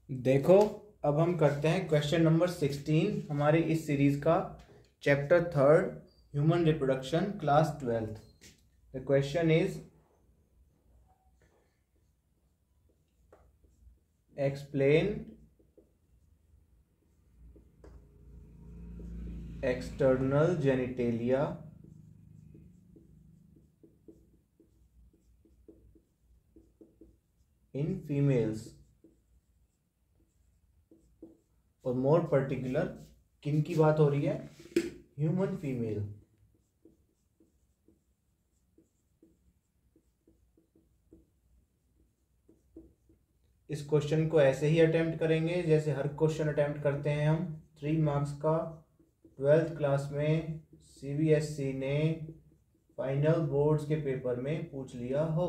देखो, अब हम करते हैं क्वेश्चन नंबर 16 हमारी इस सीरीज का, chapter 3 human reproduction, class 12th। The question is explain external genitalia in females, और मोर पर्टिकुलर किन की बात हो रही है? Human female. इस क्वेश्चन को ऐसे ही अटेम्प्ट करेंगे जैसे हर क्वेश्चन अटेम्प्ट करते हैं हम। 3 मार्क्स का 12th क्लास में सीबीएसई ने फाइनल बोर्ड्स के पेपर में पूछ लिया हो।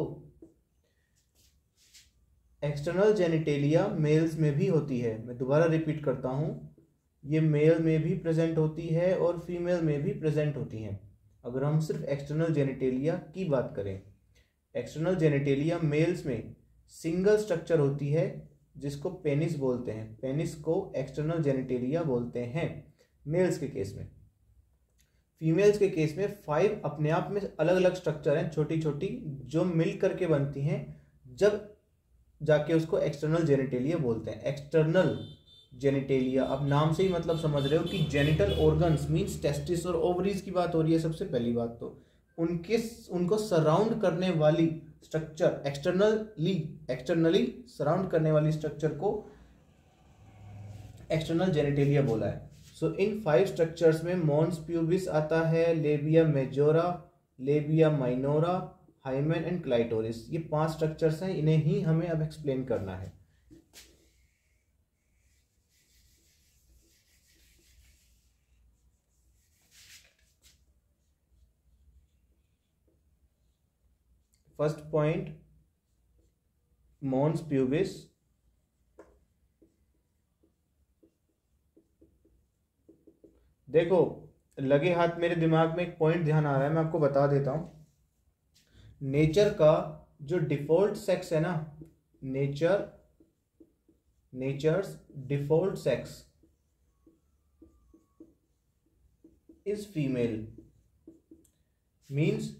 एक्सटर्नल जेनिटेलिया मेल्स में भी होती है। मैं दोबारा रिपीट करता हूँ, ये मेल में भी प्रेजेंट होती है और फीमेल में भी प्रेजेंट होती हैं। अगर हम सिर्फ एक्सटर्नल जेनिटेलिया की बात करें, एक्सटर्नल जेनिटेलिया मेल्स में सिंगल स्ट्रक्चर होती है जिसको पेनिस बोलते हैं। पेनिस को एक्सटर्नल जेनिटेलिया बोलते हैं मेल्स के केस में। फीमेल्स के केस में 5 अपने आप में अलग अलग स्ट्रक्चर हैं, छोटी छोटी, जो मिल करके बनती हैं, जब जाके उसको एक्सटर्नल जेनिटेलिया बोलते हैं। एक्सटर्नल जेनिटेलिया, अब नाम से ही मतलब समझ रहे हो कि जेनिटल ऑर्गन्स मींस टेस्टिस और ओवरीज की बात हो रही है। सबसे पहली बात तो उनको सराउंड करने वाली स्ट्रक्चर, एक्सटर्नली सराउंड करने वाली स्ट्रक्चर को एक्सटर्नल जेनिटेलिया बोला है। सो इन 5 स्ट्रक्चर्स में मॉन्स प्यूबिस आता है, labia majora, labia minora, hymen and clitoris. ये 5 स्ट्रक्चर्स हैं, इन्हें ही हमें अब एक्सप्लेन करना है। First point, mons pubis. देखो, लगे हाथ मेरे दिमाग में एक पॉइंट ध्यान आ रहा है, मैं आपको बता देता हूं। नेचर का जो डिफॉल्ट सेक्स है ना, nature's default sex is female. Means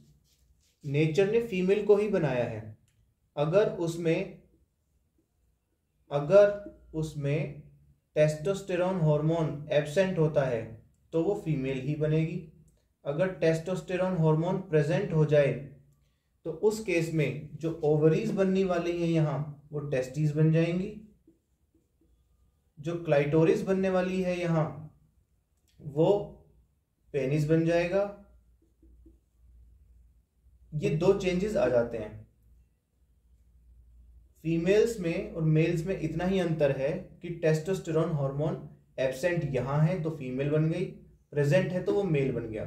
nature ने फीमेल को ही बनाया है। अगर उसमें टेस्टोस्टेरोन हार्मोन एब्सेंट होता है तो वो फीमेल ही बनेगी। अगर टेस्टोस्टेरोन हार्मोन प्रेजेंट हो जाए तो उस केस में जो ओवरीज बनने वाली हैं यहां, वो टेस्टिस बन जाएंगी। जो क्लाइटोरिस बनने वाली है यहां, वो पेनिस बन जाएगा। ये 2 चेंजेस आ जाते हैं। फीमेल्स में और मेल्स में इतना ही अंतर है कि टेस्टोस्टेरोन हार्मोन एब्सेंट यहां है तो फीमेल बन गई, प्रेजेंट है तो वो मेल बन गया।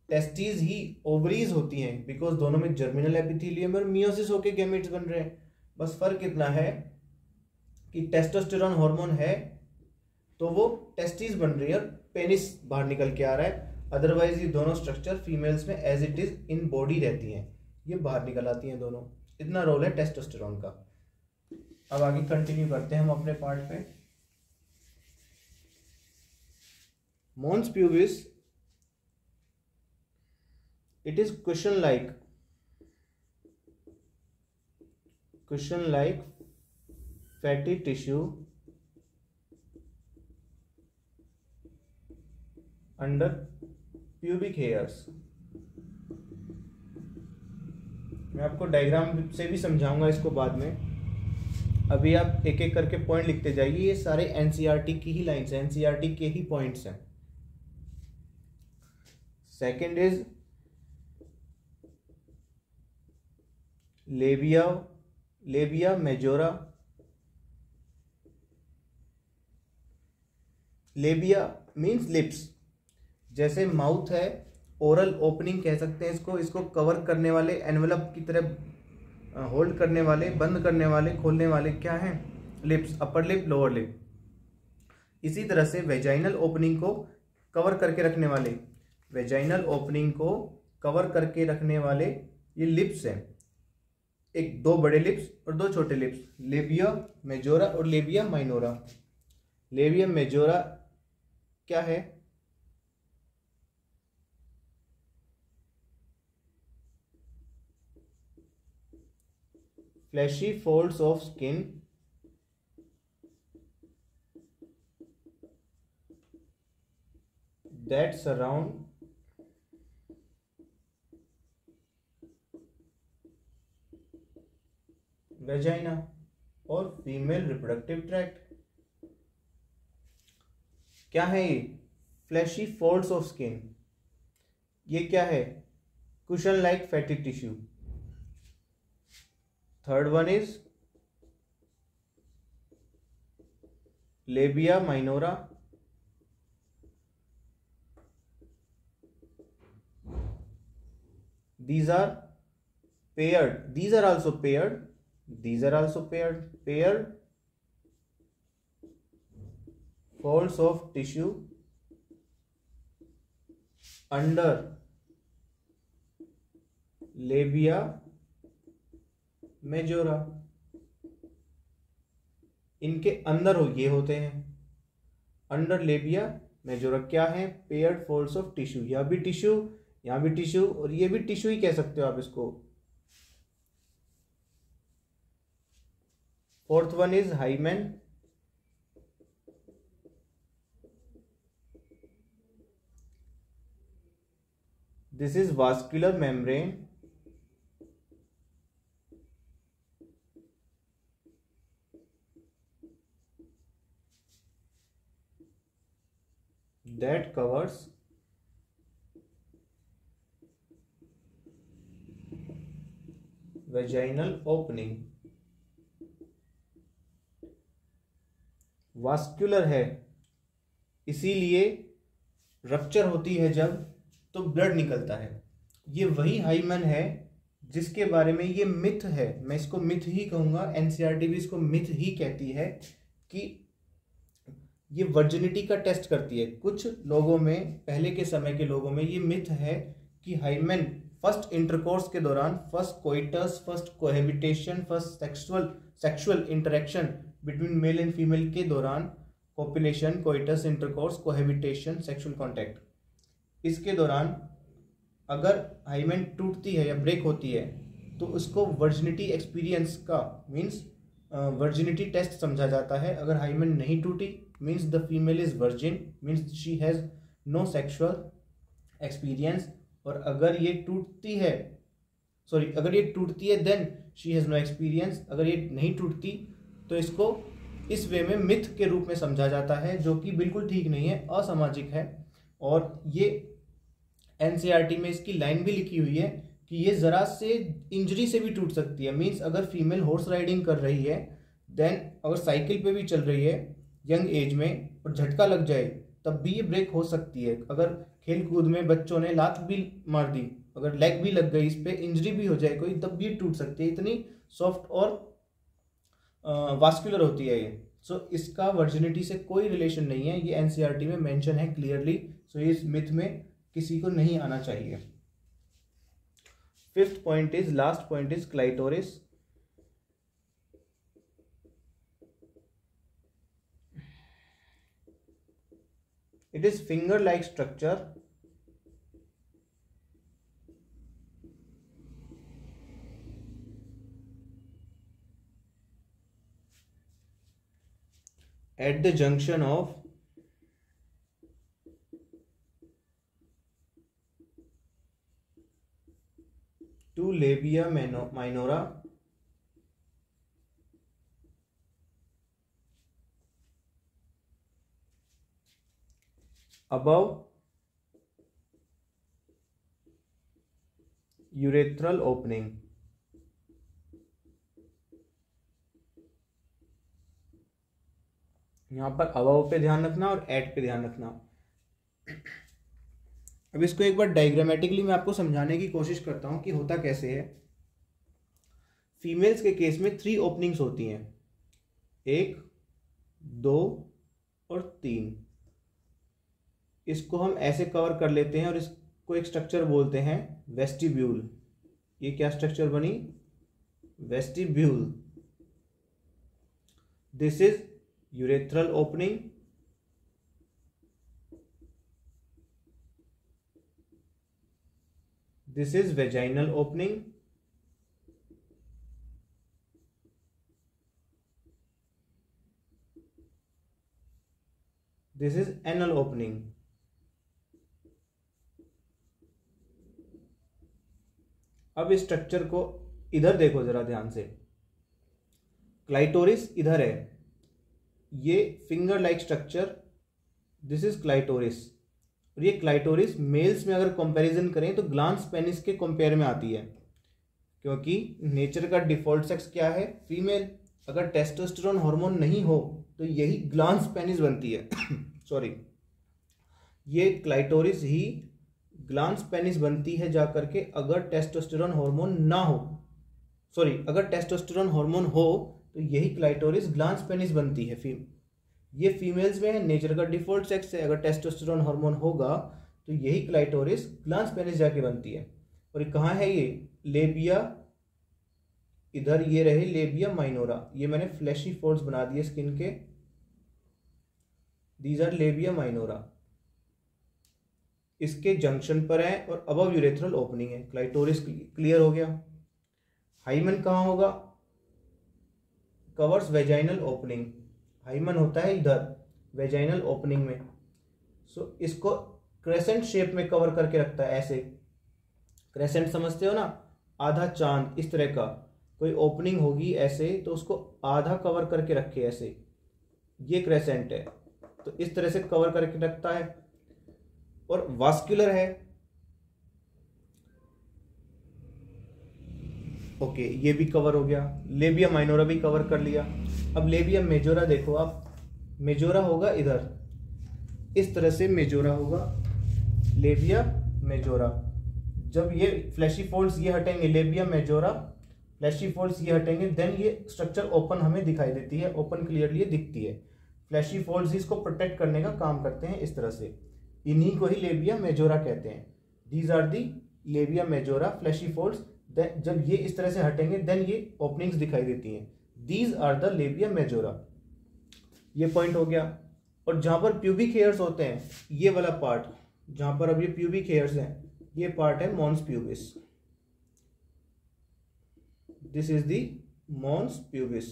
टेस्टीज ही ओवरीज होती हैं, बिकॉज दोनों में जर्मिनल एपिथेलियम और मियोसिस होके गैमेट्स बन रहे हैं। बस फर्क इतना है कि टेस्टोस्टेरोन हार्मोन है तो वो टेस्टीज बन रही है और पेनिस बाहर निकल के आ रहा है। अदरवाइज ये दोनों स्ट्रक्चर फीमेल्स में as it is in body रहती हैं, ये बाहर निकल आती हैं दोनों। इतना रोल है टेस्टोस्टेरोन का। अब आगे कंटिन्यू करते हैं हम अपने पार्ट पे। Mons pubis, it is cushion like fatty tissue under pubic hairs। मैं आपको डायग्राम से भी समझाऊंगा इसको बाद में। अभी आप एक एक करके पॉइंट लिखते जाइए। ये सारे एनसीईआरटी की ही लाइंस हैं, एनसीईआरटी के ही पॉइंट्स हैं। Second is labia majora. लेबिया means lips. जैसे माउथ है, ओरल ओपनिंग कह सकते हैं इसको कवर करने वाले, एनवेलप की तरह होल्ड करने वाले, बंद करने वाले, खोलने वाले क्या हैं? Lips, upper lip, lower lip. इसी तरह से वेजाइनल ओपनिंग को कवर करके रखने वाले, ये लिप्स हैं। एक दो बड़े लिप्स और दो छोटे लिप्स, लेबिया मेजोरा और लेबिया माइनोरा। लेबिया मेजोरा क्या है? Fleshy folds of skin that surround vagina और फीमेल रिप्रोडक्टिव ट्रैक्ट। क्या है ये? Fleshy folds of skin. ये क्या है? Cushion like fatty tissue. Third one is labia minora. These are paired. These are also paired. These are also paired. Paired folds of tissue under labia majora. इनके अंदर ये होते हैं under लेबिया majora. क्या है? Paired folds of tissue. यह भी tissue, यहां भी टिश्यू और ये भी टिश्यू ही कह सकते हो आप इसको। Fourth one is hymen. This is vascular membrane that covers vaginal opening। Vascular है, इसीलिए रप्चर होती है जब तो ब्लड निकलता है। ये वही हाइमन है जिसके बारे में ये मिथ है, मैं इसको मिथ ही कहूंगा, एनसीईआरटी भी इसको मिथ ही कहती है कि ये वर्जिनिटी का टेस्ट करती है। कुछ लोगों में, पहले के समय के लोगों में ये मिथ है कि हाइमेन फर्स्ट इंटरकोर्स के दौरान, first coitus, first cohabitation, first sexual interaction between male and female के दौरान, copulation, coitus, intercourse, cohabitation, sexual contact, इसके दौरान अगर हाइमेन टूटती है या ब्रेक होती है तो उसको वर्जिनिटी एक्सपीरियंस का मीन्स वर्जिनिटी टेस्ट समझा जाता है। अगर हाइमेन नहीं टूटी means the female is virgin, means she has no sexual experience. और अगर ये टूटती है, अगर ये टूटती है then she has no experience. अगर ये नहीं टूटती तो इसको इस वे में मिथ के रूप में समझा जाता है, जो कि बिल्कुल ठीक नहीं है, असामाजिक है। और ये एनसीईआरटी में इसकी लाइन भी लिखी हुई है कि ये जरा से इंजरी से भी टूट सकती है। मीन्स अगर फीमेल हॉर्स राइडिंग कर रही है, देन अगर साइकिल पे भी चल रही है यंग एज में और झटका लग जाए तब भी ये ब्रेक हो सकती है। अगर खेल कूद में बच्चों ने लात भी मार दी, अगर लेग भी लग गई, इस पे इंजरी भी हो जाए कोई, तब भी ये टूट सकती है। इतनी सॉफ्ट और वास्कुलर होती है ये। इसका वर्जिनिटी से कोई रिलेशन नहीं है, ये एनसीईआरटी में मेंशन है क्लियरली। इस मिथ में किसी को नहीं आना चाहिए। Fifth point is, last point is clitoris. It is finger-like structure at the junction of two labia minora above urethral opening। यहां पर अबव पे ध्यान रखना और एट पे ध्यान रखना। अब इसको एक बार डायग्रामेटिकली मैं आपको समझाने की कोशिश करता हूं कि होता कैसे है। फीमेल्स के केस में 3 ओपनिंग्स होती हैं, 1, 2 और 3। इसको हम ऐसे कवर कर लेते हैं और इसको एक स्ट्रक्चर बोलते हैं वेस्टिब्यूल। ये क्या स्ट्रक्चर बनी? vestibule. This is urethral opening. This is vaginal opening. This is anal opening. अब इस स्ट्रक्चर को इधर देखो जरा ध्यान से। क्लाइटोरिस इधर है, ये finger like structure, this is clitoris. और ये क्लाइटोरिस मेल्स में अगर कंपैरिजन करें तो ग्लांस पेनिस के कंपेयर में आती है, क्योंकि नेचर का डिफॉल्ट सेक्स क्या है, फीमेल। अगर टेस्टोस्टेरोन हार्मोन नहीं हो तो यही ग्लांस पेनिस बनती है सॉरी, ये क्लाइटोरिस ही ग्लांस पेनिस बनती है जाकर के अगर टेस्टोस्टेरोन हार्मोन ना हो, सॉरी अगर टेस्टोस्टेरोन हार्मोन हो तो यही क्लाइटोरिस ग्लांस पेनिस बनती है। ये फीमेल्स में है, नेचर का डिफॉल्ट सेक्स है। अगर टेस्टोस्टेरोन हार्मोन होगा तो यही क्लाइटोरिस ग्लांस पेनिस जाके बनती है। और ये कहाँ है, ये लेबिया, इधर ये रहे लेबिया माइनोरा। ये मैंने फ्लैशी फोल्ड्स बना दिए स्किन के, दीज आर लेबिया माइनोरा, इसके जंक्शन पर है और अबव यूरेथ्रल ओपनिंग है। क्लाइटोरिस क्लियर हो गया। हाइमन कहाँ होगा, कवर्स वेजाइनल ओपनिंग। हाइमन होता है इधर वेजाइनल ओपनिंग में, सो इसको क्रेसेंट शेप में कवर करके रखता है। ऐसे क्रेसेंट समझते हो ना, आधा चांद, इस तरह का कोई ओपनिंग होगी ऐसे तो उसको आधा कवर करके रखे ऐसे, ये क्रेसेंट है, तो इस तरह से कवर करके रखता है। और वास्कुलर है, ओके ये भी कवर हो गया। लेबिया माइनोरा भी कवर कर लिया। अब लेबिया मेजोरा देखो आप, मेजोरा होगा इधर, इस तरह से मेजोरा होगा, लेबिया मेजोरा। जब ये फ्लैशी फोल्ड्स ये हटेंगे, लेबिया मेजोरा, फ्लैशी फोल्ड्स ये हटेंगे, देन ये स्ट्रक्चर ओपन हमें दिखाई देती है, ओपन क्लियरली दिखती है। फ्लैशी फोल्ड्स इसको प्रोटेक्ट करने का काम करते हैं इस तरह से, इन्हीं को ही लेबिया मेजोरा कहते हैं। These are the labia majora fleshy folds. जब ये इस तरह से हटेंगे देन ये ओपनिंग्स दिखाई देती हैं, these are the labia majora. ये पॉइंट हो गया। और जहां पर प्यूबिक हेयर्स होते हैं, ये वाला पार्ट जहां पर अब ये प्यूबिक हेयर्स हैं, ये पार्ट है mons pubis. This is the mons pubis.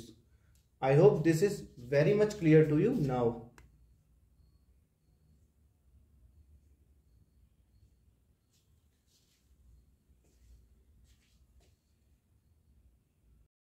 I hope this is very much clear to you now.